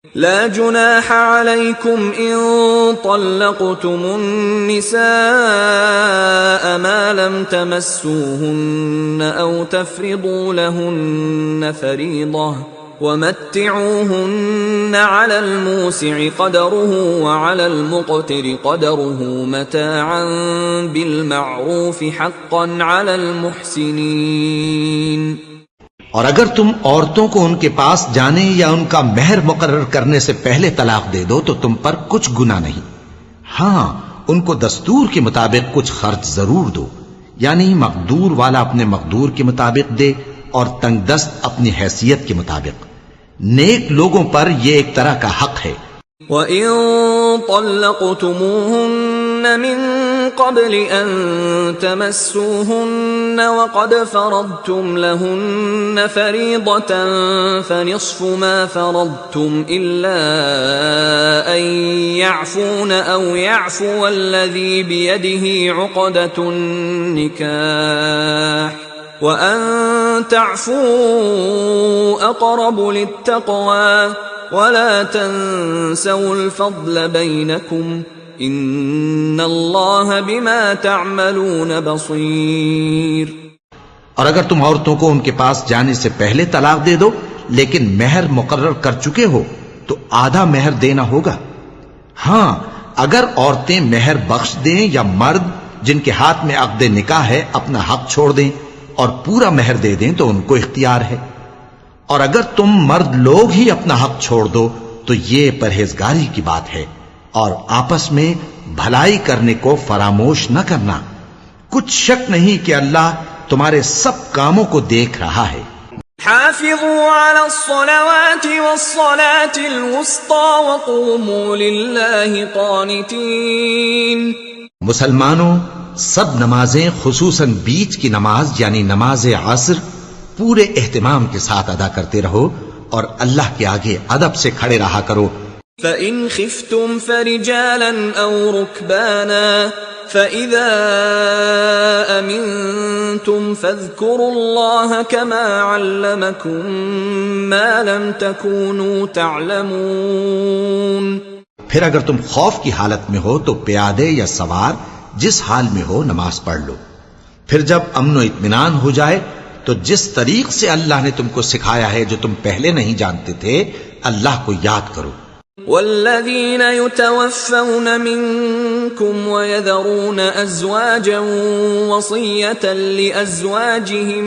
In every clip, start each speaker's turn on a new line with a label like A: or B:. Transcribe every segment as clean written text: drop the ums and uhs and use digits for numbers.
A: لا جناح عليكم إن طلقتم النساء ما لم تمسوهن أو تفرضوا لهن فريضة ومتعوهن على الموسع قدره وعلى المقتر قدره متاعا بالمعروف حقا على المحسنين۔
B: اور اگر تم عورتوں کو ان کے پاس جانے یا ان کا مہر مقرر کرنے سے پہلے طلاق دے دو تو تم پر کچھ گناہ نہیں، ہاں ان کو دستور کے مطابق کچھ خرچ ضرور دو، یعنی مقدور والا اپنے مقدور کے مطابق دے اور تنگ دست اپنی حیثیت کے مطابق۔ نیک لوگوں پر یہ ایک طرح کا حق ہے۔
A: وَإِن طَلَّقْتُمُوهُنَّ مِن قَبْلِ أَن تَمَسُّوهُنَّ وَقَدْ فَرَضْتُمْ لَهُنَّ فَرِيضَةً فَنِصْفُ مَا فَرَضْتُمْ إِلَّا أَن يَعْفُونَ أَوْ يَعْفُوَ الَّذِي بِيَدِهِ عُقْدَةُ النِّكَاحِ وَأَن تَعْفُوا أَقْرَبُ لِلتَّقْوَى وَلَا تَنسَوْا الْفَضْلَ بَيْنَكُمْ إِنَّ اللَّهَ بِمَا تَعْمَلُونَ بَصِيرٌ۔
B: اور اگر تم عورتوں کو ان کے پاس جانے سے پہلے طلاق دے دو لیکن مہر مقرر کر چکے ہو تو آدھا مہر دینا ہوگا۔ ہاں اگر عورتیں مہر بخش دیں یا مرد جن کے ہاتھ میں عقد نکاح ہے اپنا حق چھوڑ دیں اور پورا مہر دے دیں تو ان کو اختیار ہے۔ اور اگر تم مرد لوگ ہی اپنا حق چھوڑ دو تو یہ پرہیزگاری کی بات ہے، اور آپس میں بھلائی کرنے کو فراموش نہ کرنا۔ کچھ شک نہیں کہ اللہ تمہارے سب کاموں کو دیکھ رہا ہے۔
A: حافظوا على الصلوات والصلاة الوسطى وقوموا لله قانتين۔
B: مسلمانوں سب نمازیں خصوصاً بیچ کی نماز یعنی نماز عصر پورے اہتمام کے ساتھ ادا کرتے رہو اور اللہ کے آگے ادب سے کھڑے رہا کرو۔
A: فَإِنْ خِفْتُمْ فَرِجَالًا أَوْ رُكْبَانًا فَإِذَا أَمِنْتُمْ فَاذْكُرُوا اللَّهَ كَمَا عَلَّمَكُمْ مَا لَمْ تَكُونُوا تَعْلَمُونَ۔
B: پھر اگر تم خوف کی حالت میں ہو تو پیادے یا سوار جس حال میں ہو نماز پڑھ لو، پھر جب امن و اطمینان ہو جائے تو جس طریق سے اللہ نے تم کو سکھایا ہے جو تم پہلے نہیں جانتے تھے اللہ کو یاد کرو۔
A: والذین یتوفون منکم ویذرون ازواجا وصیة لازواجهم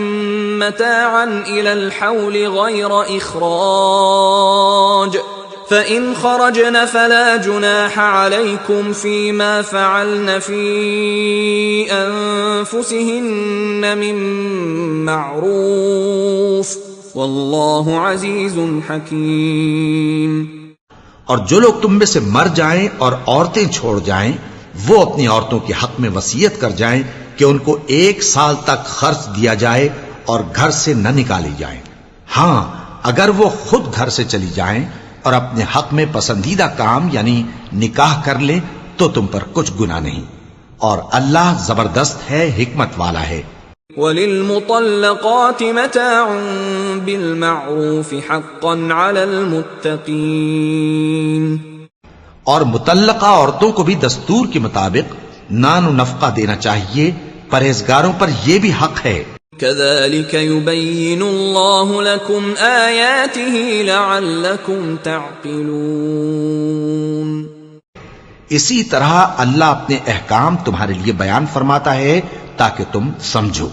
A: متاعا الى الحول غیر اخراج فإن خرجن فلا جناح عليكم فيما فعلن في أنفسهن من معروف والله عزيز حكيم۔
B: اور جو لوگ تم میں سے مر جائیں اور عورتیں چھوڑ جائیں وہ اپنی عورتوں کے حق میں وصیت کر جائیں کہ ان کو 1 سال تک خرچ دیا جائے اور گھر سے نہ نکالی جائیں۔ ہاں اگر وہ خود گھر سے چلی جائیں اور اپنے حق میں پسندیدہ کام یعنی نکاح کر لیں تو تم پر کچھ گناہ نہیں، اور اللہ زبردست ہے، حکمت والا ہے۔
A: وَلِلْمُطَلَّقَاتِ مَتَاعٌ بِالْمَعْرُوفِ حَقًّا عَلَى الْمُتَّقِينَ۔
B: اور مطلقہ عورتوں کو بھی دستور کے مطابق نان و نفقہ دینا چاہیے، پرہیزگاروں پر یہ بھی حق ہے۔
A: كَذَلِكَ يُبَيِّنُ اللَّهُ لَكُمْ آيَاتِهِ لَعَلَّكُمْ تَعْقِلُونَ۔
B: اسی طرح اللہ اپنے احکام تمہارے لیے بیان فرماتا ہے تاکہ تم سمجھو۔